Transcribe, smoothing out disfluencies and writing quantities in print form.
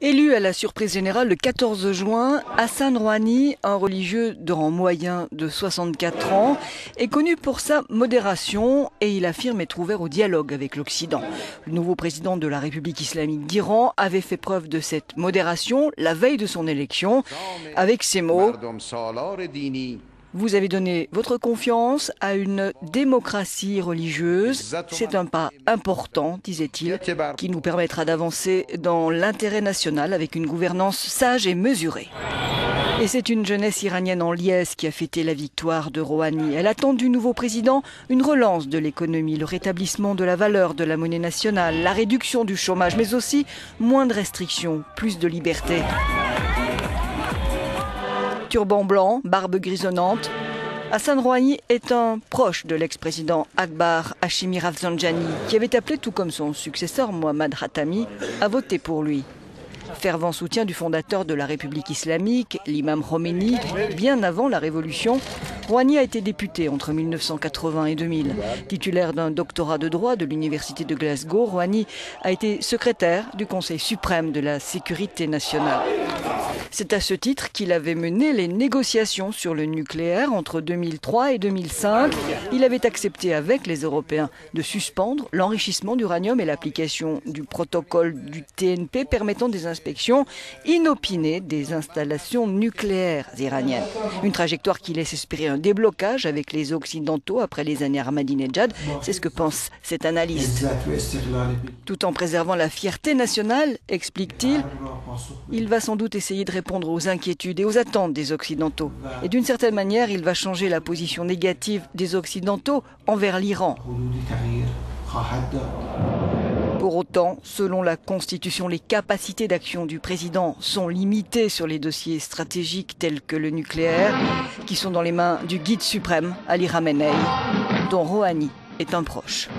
Élu à la surprise générale le 14 juin, Hassan Rouhani, un religieux de rang moyen de 64 ans, est connu pour sa modération et il affirme être ouvert au dialogue avec l'Occident. Le nouveau président de la République islamique d'Iran avait fait preuve de cette modération la veille de son élection avec ces mots: vous avez donné votre confiance à une démocratie religieuse. C'est un pas important, disait-il, qui nous permettra d'avancer dans l'intérêt national avec une gouvernance sage et mesurée. Et c'est une jeunesse iranienne en liesse qui a fêté la victoire de Rouhani. Elle attend du nouveau président une relance de l'économie, le rétablissement de la valeur de la monnaie nationale, la réduction du chômage, mais aussi moins de restrictions, plus de liberté. Turban blanc, barbe grisonnante, Hassan Rouhani est un proche de l'ex-président Akbar Hashemi Rafsanjani, qui avait appelé, tout comme son successeur Mohammad Khatami, à voter pour lui. Fervent soutien du fondateur de la République islamique, l'imam Khomeini, bien avant la Révolution, Rouhani a été député entre 1980 et 2000. Titulaire d'un doctorat de droit de l'université de Glasgow, Rouhani a été secrétaire du Conseil suprême de la sécurité nationale. C'est à ce titre qu'il avait mené les négociations sur le nucléaire entre 2003 et 2005. Il avait accepté avec les Européens de suspendre l'enrichissement d'uranium et l'application du protocole du TNP permettant des inspections inopinées des installations nucléaires iraniennes. Une trajectoire qui laisse espérer un déblocage avec les Occidentaux après les années Ahmadinejad. C'est ce que pense cet analyste. Tout en préservant la fierté nationale, explique-t-il, il va sans doute essayer de répondre aux inquiétudes et aux attentes des Occidentaux. Et d'une certaine manière, il va changer la position négative des Occidentaux envers l'Iran. Pour autant, selon la Constitution, les capacités d'action du président sont limitées sur les dossiers stratégiques tels que le nucléaire, qui sont dans les mains du guide suprême, Ali Khamenei, dont Rouhani est un proche.